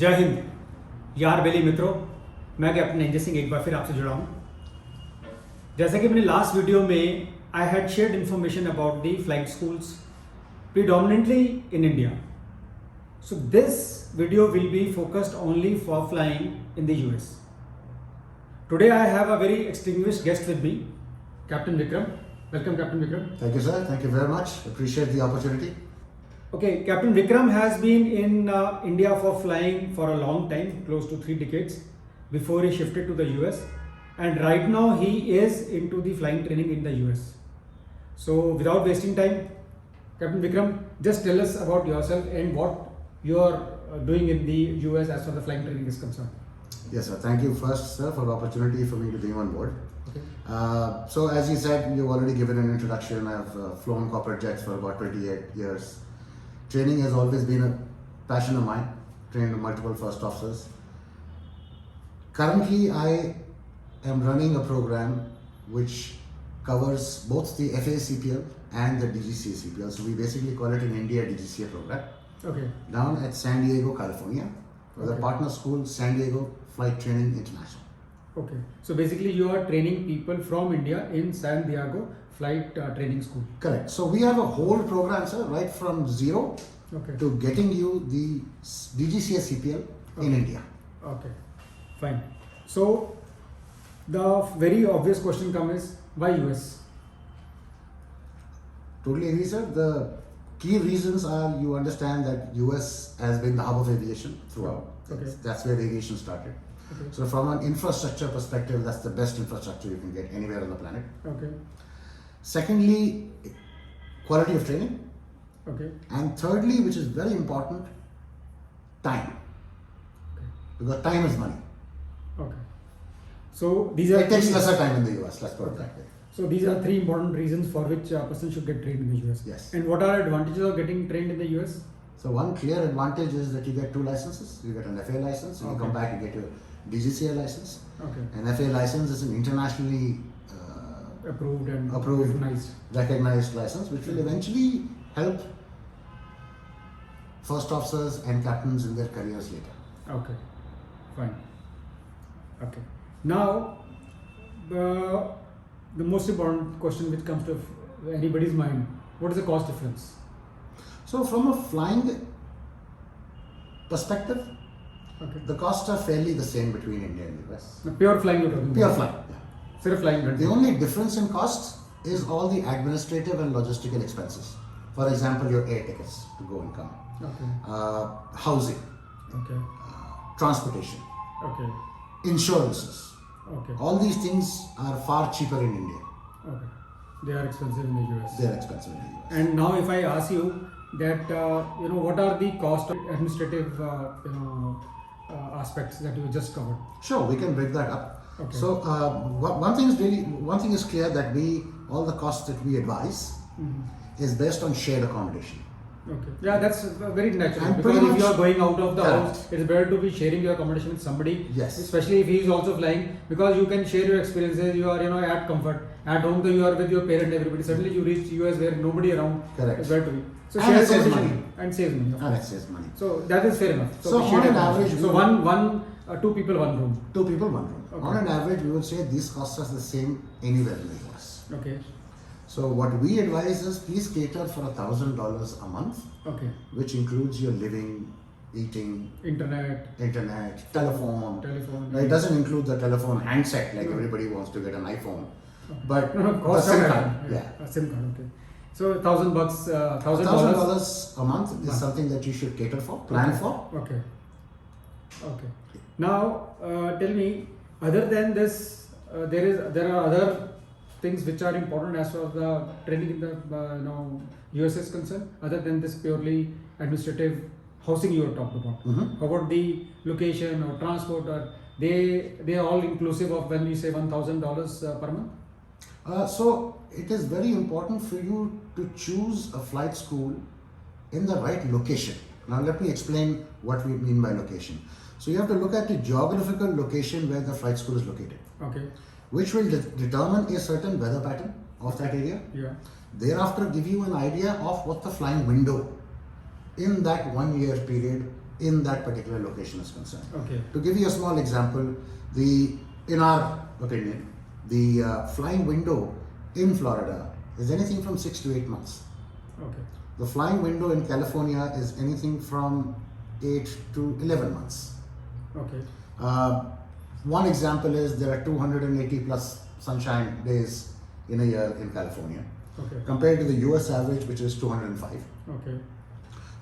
जय हिंद यार बेली मित्रों, मैं कैप्टन एंजय सिंह एक बार फिर आपसे जुड़ा हूँ। जैसा कि मैंने लास्ट वीडियो में I had shared information about the flight schools predominantly in India. So this video will be focused only for flying in the US. Today I have a very distinguished guest with me, Captain Vikram. Welcome, Captain Vikram. Thank you, sir. Thank you very much. Appreciate the opportunity. Okay, Captain Vikram has been in India for flying for a long time, close to 3 decades, before he shifted to the US. And right now he is into the flying training in the US. So without wasting time, Captain Vikram, just tell us about yourself and what you are doing in the US as far as the flying training is concerned. Yes, sir. Thank you first, sir, for the opportunity for me to be on board. Okay. So as you said, you've already given an introduction. I've flown corporate jets for about 28 years. Training has always been a passion of mine. Trained multiple first officers. Currently, I am running a program which covers both the FACPL and the DGCA CPL. So we basically call it an India DGCA program. Okay. Down at San Diego, California, with a partner school, San Diego Flight Training International. Okay. So basically you are training people from India in San Diego Flight Training School. Correct. So we have a whole program, sir, right from zero to getting you the DGCA CPL in India. Okay. Fine. So the very obvious question comes is, why US? Totally agree, sir. The key reasons are, you understand that US has been the hub of aviation throughout. Okay. That's where aviation started. Okay. So from an infrastructure perspective, that's the best infrastructure you can get anywhere on the planet. Okay. Secondly, quality of training. Okay. And thirdly, which is very important, time. Okay. Because time is money. Okay. So these are It takes lesser time in the US, let's put it that way. So these are 3 important reasons for which a person should get trained in the US. Yes. And what are advantages of getting trained in the US? So one clear advantage is that you get 2 licenses. You get an FA license, and you come back and get your DGCA license. Okay. An FA license is an internationally Approved and approved, recognized license, which will eventually help first officers and captains in their careers later. Okay. Fine. Okay. Now, the most important question which comes to anybody's mind, what is the cost difference? So from a flying perspective, the costs are fairly the same between India and US. The pure flying you're talking Pure about? flying, yeah. Sir, flying. The only difference in costs is all the administrative and logistical expenses. For example, your air tickets to go and come, housing, transportation, insurances. All these things are far cheaper in India. Okay. They are expensive in the US. They are expensive in the US. And now if I ask you that, what are the cost of administrative, aspects that you just covered? Sure, we can break that up. Okay. So one thing is clear, that all the costs that we advise is based on shared accommodation. Okay. Yeah, that's very natural. And because if you are going out of the Correct. house, it's better to be sharing your accommodation with somebody. Yes. Especially if he is also flying, because you can share your experiences. You are, at comfort. At home, you are with your parent, everybody. Suddenly you reach US where nobody around. Correct. It's better to be. So And share it saves accommodation money. and saves money. And it saves money. So that is fair enough. So shared on an accommodation. average, so 2 people, 1 room. 2 people, 1 room. Okay. On an average, we would say these costs are the same anywhere in the US. Okay. So what we advise is, please cater for $1,000 a month, Okay. which includes your living, eating, Internet. telephone. Telephone. It doesn't include the telephone handset, like everybody wants to get an iPhone. Okay. But No, the cost SIM of card, that. yeah. A SIM card. Okay. So $1,000, $1,000. $1,000 a month is something that you should cater for, plan for. Okay. Okay. Now, tell me, other than this, there are other things which are important as far as the training in the US is concerned, other than this purely administrative housing you are talked about. How about the location or transport? Or they are all inclusive of when we say $1,000 per month? So it is very important for you to choose a flight school in the right location. Now let me explain what we mean by location. So you have to look at the geographical location where the flight school is located. Okay. Which will determine a certain weather pattern of that area. Yeah. Thereafter give you an idea of what the flying window in that 1 year period in that particular location is concerned. Okay. To give you a small example, in our opinion, the flying window in Florida is anything from 6 to 8 months. Okay. The flying window in California is anything from 8 to 11 months. Okay. One example is there are 280 plus sunshine days in a year in California, Okay. compared to the US average, which is 205. Okay.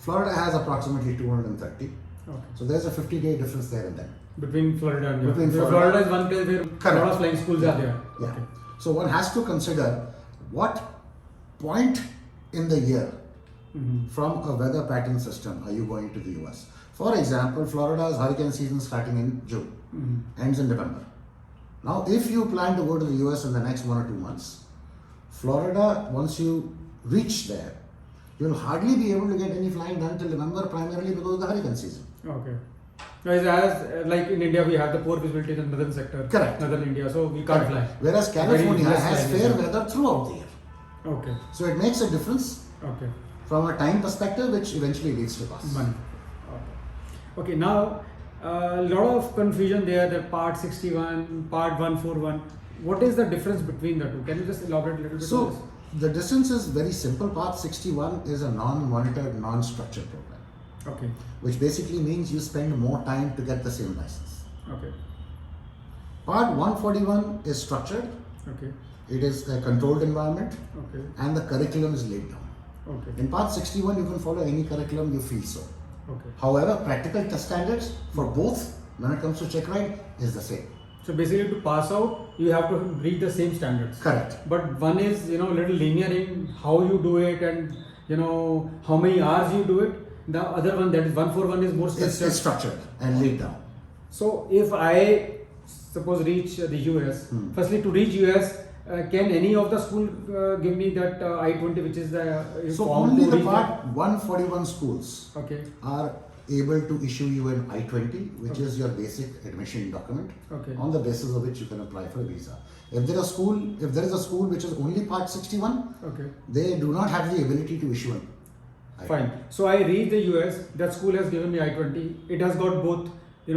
Florida has approximately 230. Okay. So there's a 50-day difference there and then. Between Florida and Between Florida. Florida. Florida is one place where a Correct. lot of flying schools are there. Yeah. Okay. So one has to consider what point in the year from a weather pattern system are you going to the US. For example, Florida's hurricane season starting in June, ends in November. Now, if you plan to go to the US in the next 1 or 2 months, Florida, once you reach there, you'll hardly be able to get any flying done till November, primarily because of the hurricane season. Okay. As like in India, we have the poor visibility in the northern sector. Correct. Northern India, so we can't fly. Whereas California Very less has flying fair is there. weather throughout the year. Okay. So it makes a difference Okay. from a time perspective, which eventually leads to cost. Money. Okay. Okay. Now, a lot of confusion there. The Part 61, Part 141. What is the difference between the two? Can you just elaborate a little bit on this? So the distance is very simple. Part 61 is a non-monitored, non-structured program, Okay. which basically means you spend more time to get the same license. Okay. Part 141 is structured. Okay. It is a controlled environment, Okay. and the curriculum is laid down. Okay. In Part 61, you can follow any curriculum you feel so. Okay. However, practical test standards for both, when it comes to check ride, is the same. So basically, to pass out, you have to reach the same standards. Correct. But one is, a little linear in how you do it and, how many hours you do it. The other one, that is 141, is more structured. It's structured and laid down. So if I suppose reach the US, firstly to reach US, can any of the school give me that I-20, which is the So form only to the reach Part 141 schools that? Okay. are able to issue you an I-20, which is your basic admission document, Okay. on the basis of which you can apply for a visa. If there is a school which is only Part 61, Okay. they do not have the ability to issue an I-20. Fine. So I reach the US. That school has given me I-20. It has got both,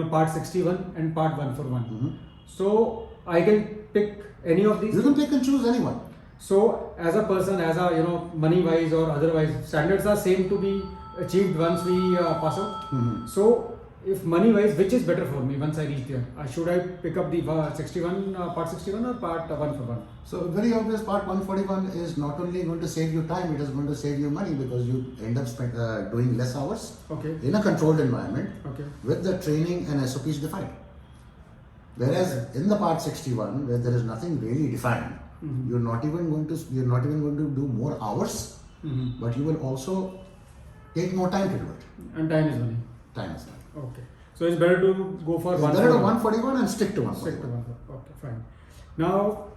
Part 61 and Part 141. So I can pick any of these. You can pick and choose anyone. So as a person, as a money wise or otherwise, standards are same to be achieved once we pass out. So if money wise, which is better for me once I reach there? Should I pick up the 61 Part 61 or Part 141? So very obvious, Part 141 is not only going to save you time, it is going to save you money, because you end up doing less hours Okay. in a controlled environment Okay. with the training and SOPs defined. Whereas in the Part 61, where there is nothing really defined, you're not even going to do more hours, but you will also take more time to do it. And time is money. Time is money. Okay. So it's better to go for It's better to 141. 141 and stick to Stick to 141. 141. Okay, fine. Now,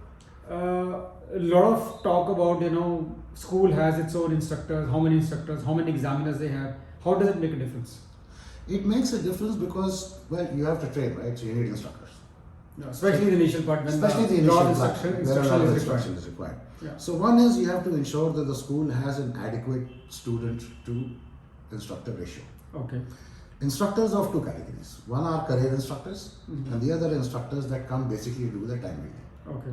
a lot of talk about, school has its own instructors, how many instructors, how many examiners they have. How does it make a difference? It makes a difference because, well, you have to train, right? So you need instructors. Yeah, especially the initial part when Especially the lot initial of part, where a instruction lot of is required. instruction is required. Yeah. So one is you have to ensure that the school has an adequate student to instructor ratio. Okay. Instructors of two categories. One are career instructors, and the other instructors that come basically do the time reading. Okay.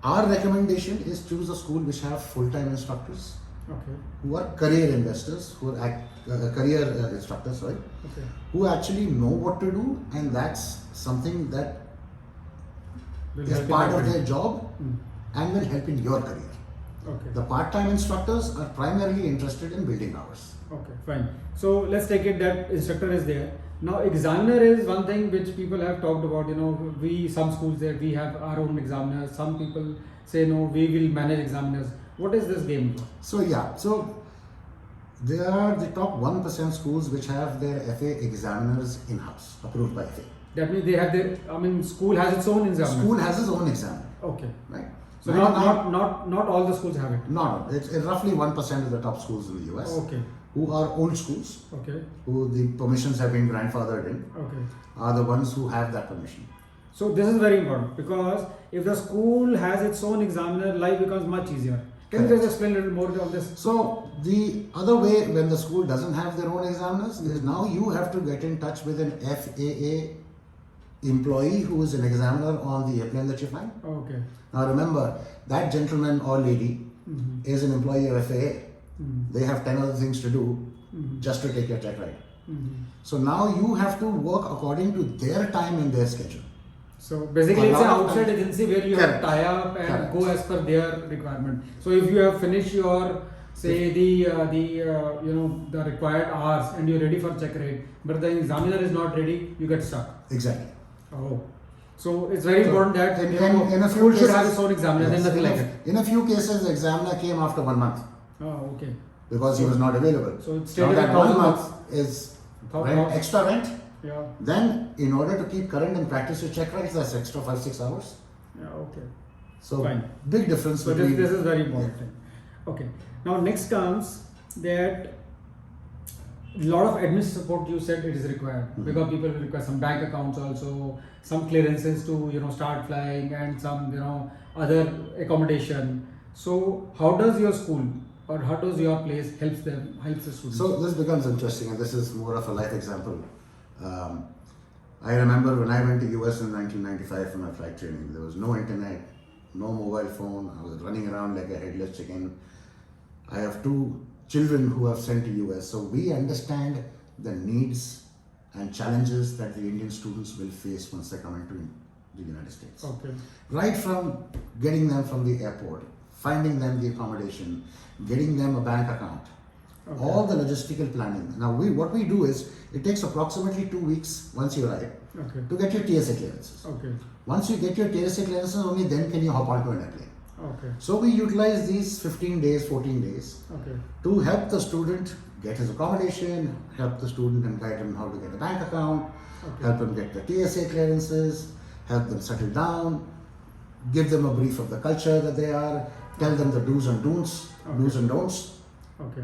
Our recommendation is choose a school which have full-time instructors, Okay. who are career investors, who are career instructors, sorry, Okay. who actually know what to do, and that's something that Will is help in part of everything. their job and will help in your career. Okay. The part-time instructors are primarily interested in building hours. Okay, fine. So let's take it that instructor is there. Now examiner is one thing which people have talked about. Some schools there we have our own examiners. Some people say no, we will manage examiners. What is this game for? So there are the top 1% schools which have their FA examiners in-house, approved by FA. That means they have school has its own examiner. School has its own examiner, Okay. right? So not all the schools have it. No, it's roughly 1% of the top schools in the US, Okay. who are old schools, Okay. who the permissions have been grandfathered in, Okay. are the ones who have that permission. So this is very important because if the school has its own examiner, life becomes much easier. Can you just explain a little more on this? So the other way, when the school doesn't have their own examiners, is now you have to get in touch with an FAA employee who is an examiner on the airplane that you fly. Okay. Now remember, that gentleman or lady is an employee of FAA. They have 10 other things to do just to take your check ride. So now you have to work according to their time and their schedule. So basically, A it's an lot of outside time- agency where you have to tie up and Correct. go as per their requirement. So if you have finished your say the required hours and you're ready for check ride, but the examiner is not ready, you get stuck. Exactly. Oh, so it's very So, important that in a few school should have cases- its own examiner. Yes, Then nothing in like a- it. In a few cases, the examiner came after 1 month Oh, okay. because he was not available. So it's Now stated that at 1 1,000 month is rent, extra rent. Yeah. Then, in order to keep current and practice your check rides, that's extra 5-6 hours. Yeah. Okay. So Fine. big difference So between. this is very important thing. Okay. Now next comes that a lot of admin support you said it is required because people will require some bank accounts also, some clearances to start flying and some other accommodation. So how does your school or how does your place helps the students? So this becomes interesting, and this is more of a life example. I remember when I went to US in 1995 for my flight training, there was no internet, no mobile phone. I was running around like a headless chicken. I have 2 children who have sent to US, so we understand the needs and challenges that the Indian students will face once they come into the United States. Okay. Right from getting them from the airport, finding them the accommodation, getting them a bank account, Okay. all the logistical planning. Now what we do is, it takes approximately 2 weeks once you arrive Okay. to get your TSA clearances. Okay. Once you get your TSA clearances, only then can you hop onto an airplane. Okay. So we utilize these 15 days, 14 days Okay. to help the student get his accommodation, help the student and guide him how to get a bank account, Okay. help him get the TSA clearances, help them settle down, give them a brief of the culture that they are, tell them the do's and don'ts, Okay.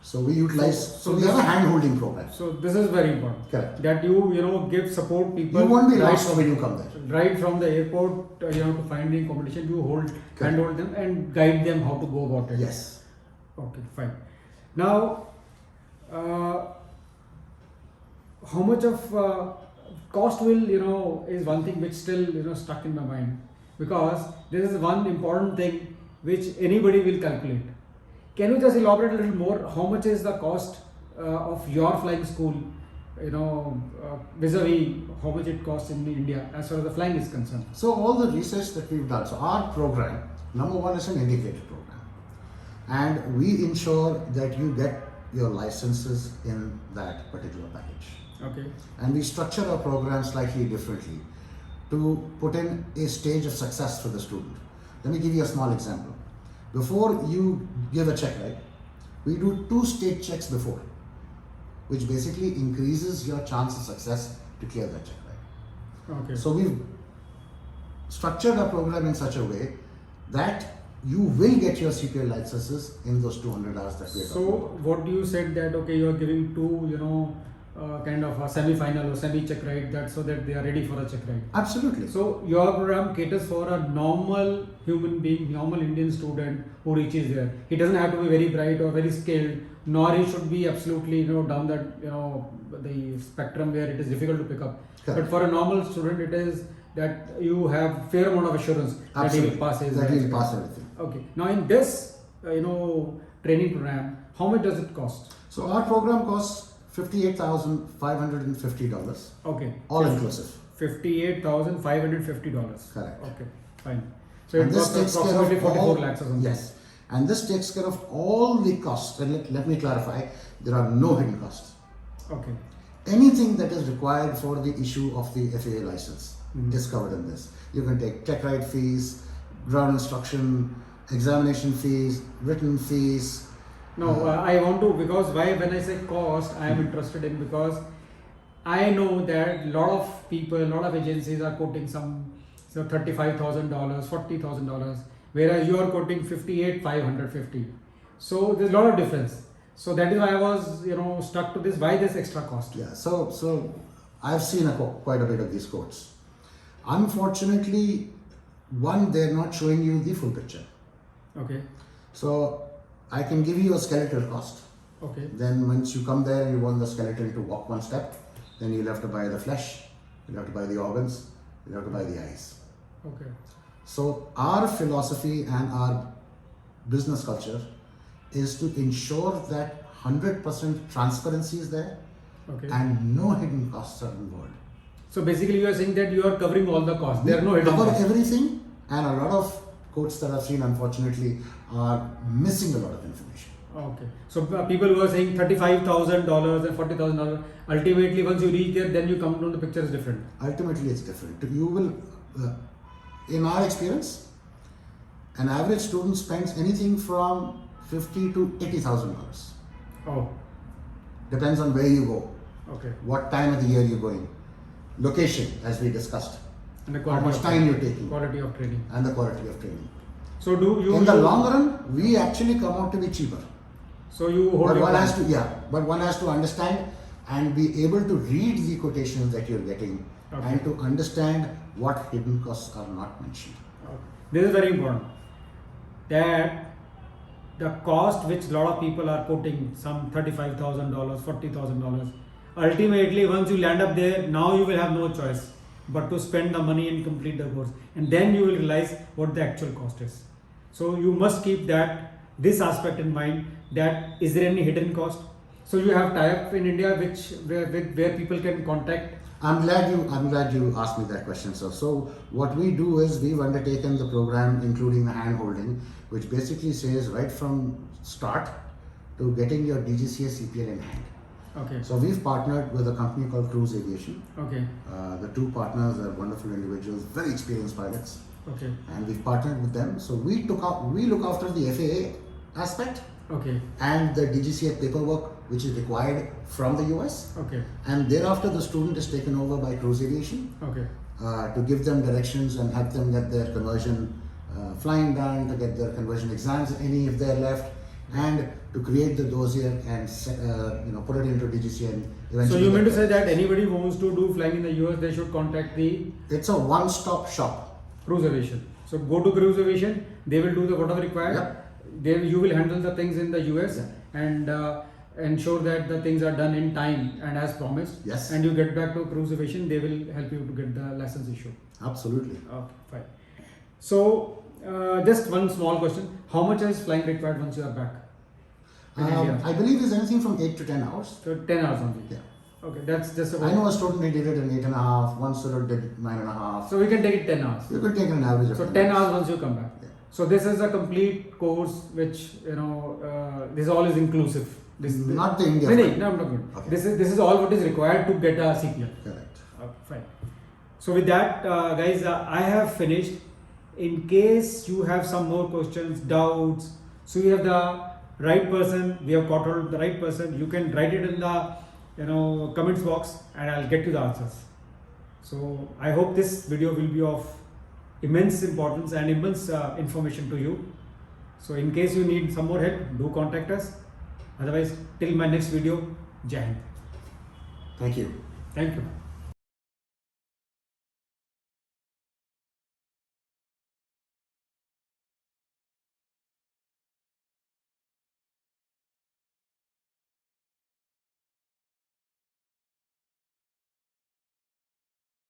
So we utilize, So we have a hand-holding program. So this is very important. Correct. That you give support people. You won't be right lost when you come there. Right from the airport, to finding accommodation, you handhold them and guide them how to go about it. Yes. Okay, fine. Now, how much of cost will is one thing which still stuck in my mind, because this is one important thing which anybody will calculate. Can you just elaborate a little more? How much is the cost of your flying school? Vis-a-vis how much it costs in India as far as the flying is concerned. So all the research that we've done, so our program, number one, is an integrated program. And we ensure that you get your licenses in that particular package. Okay. And we structure our program slightly differently to put in a stage of success for the student. Let me give you a small example. Before you give a check, right, we do 2 state checks before, which basically increases your chance of success to clear that check, right? Okay. So we've structured our program in such a way that you will get your CPL licenses in those 200 hours that we are talking So about. what you said that you are giving 2 kind of a semi-final or semi-check ride, that so that they are ready for a check ride. Absolutely. So your program caters for a normal human being, normal Indian student who reaches there. He doesn't have to be very bright or very skilled, nor he should be absolutely down that the spectrum where it is difficult to pick up. Correct. But for a normal student, it is that you have fair amount of assurance that he will pass his. That he will pass everything. Okay. Now in this training program, how much does it cost? So our program costs $58,550, Okay. all inclusive. $58,550. Correct. Okay, fine. So And it this costs takes care approximately of 44 all, lakhs or something. yes, and this takes care of all the costs. And let me clarify, there are no hidden costs. Okay. Anything that is required for the issue of the FAA license Mhm. is covered in this. You can take check ride fees, ground instruction, examination fees, written fees. No, I want to, because when I say cost, I am interested in, because I know that a lot of people, a lot of agencies are quoting some $35,000, $40,000, whereas you are quoting 58,550. So there's a lot of difference. So that is why I was stuck to this. Why this extra cost? Yeah, so I've seen quite a bit of these quotes. Unfortunately, one, they're not showing you the full picture. Okay. So I can give you a skeletal cost. Okay. Then once you come there and you want the skeleton to walk one step, then you'll have to buy the flesh, you'll have to buy the organs, you'll have to buy the eyes. Okay. So our philosophy and our business culture is to ensure that 100% transparency is there Okay. and no hidden costs are involved. So basically, you are saying that you are covering all the costs. There are no We hidden cover costs. everything, and a lot of quotes that I've seen, unfortunately, are missing a lot of information. Okay. So people who are saying $35,000 and $40,000, ultimately once you reach there, then you come to the picture is different. Ultimately, it's different. You will, in our experience, an average student spends anything from $50,000 to $80,000. Oh. Depends on where you go, Okay. what time of the year you're going, location, as we discussed, And the how quality much of time you're taking, quality of training. and the quality of training. So do you In the long run, we actually come out to be cheaper. So you hold But your one has plan. to, but one has to understand and be able to read the quotations that you're getting Okay. and to understand what hidden costs are not mentioned. Okay. This is very important. That the cost which a lot of people are putting, some $35,000, $40,000, ultimately once you land up there, now you will have no choice but to spend the money and complete the course, and then you will realize what the actual cost is. So you must keep this aspect in mind, that is there any hidden cost. So you have tie-up in India where people can contact. I'm glad you asked me that question, sir. So what we do is we've undertaken the program, including the hand holding, which basically says right from start to getting your DGCA CPL in hand. Okay. So we've partnered with a company called Cruise Aviation. Okay. The two partners are wonderful individuals, very experienced pilots, Okay. and we've partnered with them. So we look after the FAA aspect Okay. and the DGCA paperwork which is required from the US, Okay. and thereafter the student is taken over by Cruise Aviation Okay. to give them directions and help them get their conversion flying done, to get their conversion exams, any if they're left, and to create the dossier and put it into DGCA and eventually. So you mean to get say that. that anybody who wants to do flying in the US, they should contact the It's a one-stop shop. Cruise Aviation. So go to Cruise Aviation, they will do the whatever required. Yep. You will handle the things in the US Yeah. and ensure that the things are done in time and as promised. Yes. And you get back to Cruise Aviation, they will help you to get the license issued. Absolutely. Okay, fine. So just one small question: how much is flying required once you are back in India? I believe it's anything from 8 to 10 hours. So 10 hours only. Yeah. Okay, that's just about. I know a student who did it in 8.5, one student did 9.5. So we can take it 10 hours. You could take an average of So 10 hours once you come back. Yeah. So this is a complete course which this all is inclusive. Not the India. No, I'm not good. Okay. This is all what is required to get a CPL. Correct. Okay, fine. So with that, guys, I have finished. In case you have some more questions, doubts, so you have the right person. We have caught hold of the right person. You can write it in the comments box, and I'll get you the answers. So I hope this video will be of immense importance and immense information to you. So in case you need some more help, do contact us. Otherwise, till my next video, Jai Hind. Thank you. Thank you.